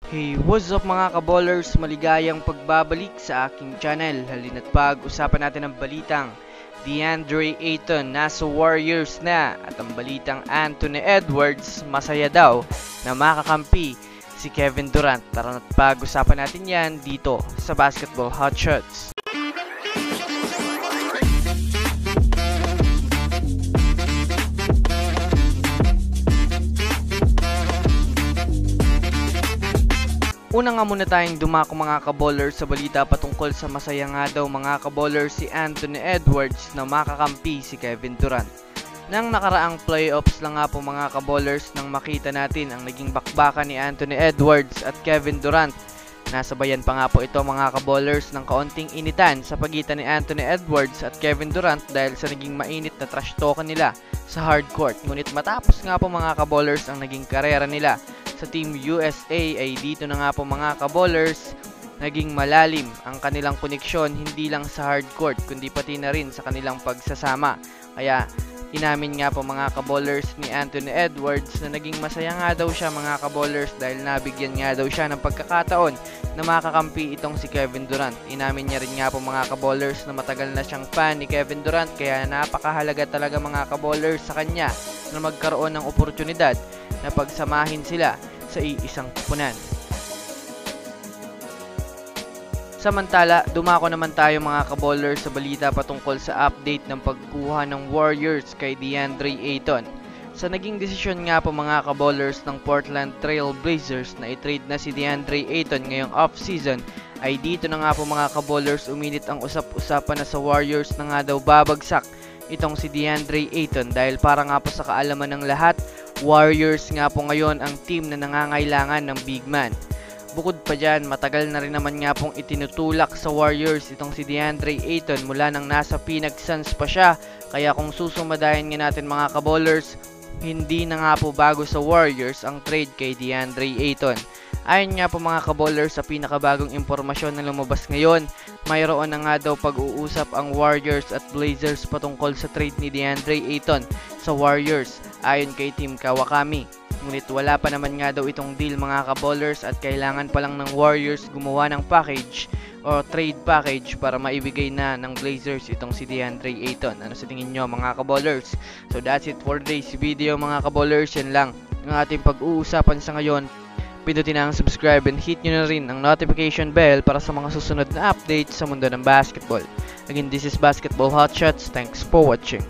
Hey, what's up mga kaballers? Maligayang pagbabalik sa aking channel. Halina't pag-usapan natin ang balitang DeAndre Ayton nasa Warriors na at ang balitang Anthony Edwards masaya daw na makakampi si Kevin Durant. Tara na't pag-usapan natin yan dito sa Basketball Hotshots. Una nga muna tayong dumako mga kaballers sa balita patungkol sa masaya nga daw mga kaballers si Anthony Edwards na makakampi si Kevin Durant. Nang nakaraang playoffs lang nga po mga kaballers nang makita natin ang naging bakbakan ni Anthony Edwards at Kevin Durant. Nasabayan pa nga po ito mga kaballers ng kaunting initan sa pagitan ni Anthony Edwards at Kevin Durant dahil sa naging mainit na trash talkan nila sa hardcourt. Ngunit matapos nga po mga kaballers ang naging karera nila sa Team USA ay dito na nga po mga kaballers naging malalim ang kanilang koneksyon hindi lang sa hardcourt kundi pati na rin sa kanilang pagsasama. Kaya inamin nga po mga kaballers ni Anthony Edwards na naging masaya nga daw siya mga kaballers dahil nabigyan nga daw siya ng pagkakataon na makakampi itong si Kevin Durant. Inamin niya rin nga po mga kaballers na matagal na siyang fan ni Kevin Durant kaya napakahalaga talaga mga kaballers sa kanya na magkaroon ng oportunidad na pagsamahin sila sa iisang kupunan. Samantala, dumako naman tayo mga kaballers sa balita patungkol sa update ng pagkuha ng Warriors kay DeAndre Ayton. Sa naging desisyon nga po mga kaballers ng Portland Trail Blazers na i-trade na si DeAndre Ayton ngayong off-season, ay dito na nga po mga kaballers uminit ang usap-usapan na sa Warriors na nga daw babagsak itong si DeAndre Ayton dahil para nga po sa kaalaman ng lahat, Warriors nga po ngayon ang team na nangangailangan ng big man. Bukod pa dyan, matagal na rin naman nga pong itinutulak sa Warriors itong si DeAndre Ayton mula nang nasa Phoenix Suns pa siya. Kaya kung susumadayan nga natin mga kaballers, hindi na nga po bago sa Warriors ang trade kay DeAndre Ayton. Ayon nga po mga kaballers sa pinakabagong impormasyon na lumabas ngayon, mayroon na nga daw pag-uusap ang Warriors at Blazers patungkol sa trade ni DeAndre Ayton sa Warriors ayon kay Team Kawakami. Ngunit wala pa naman nga daw itong deal mga kaballers at kailangan pa lang ng Warriors gumawa ng package o trade package para maibigay na ng Blazers itong si DeAndre Ayton. Ano sa tingin nyo mga kaballers? So that's it for today's video mga kaballers. Yan lang ang ating pag-uusapan sa ngayon. Pindutin na ang subscribe and hit nyo na rin ang notification bell para sa mga susunod na updates sa mundo ng basketball. Again, this is Basketball Hotshots. Thanks for watching.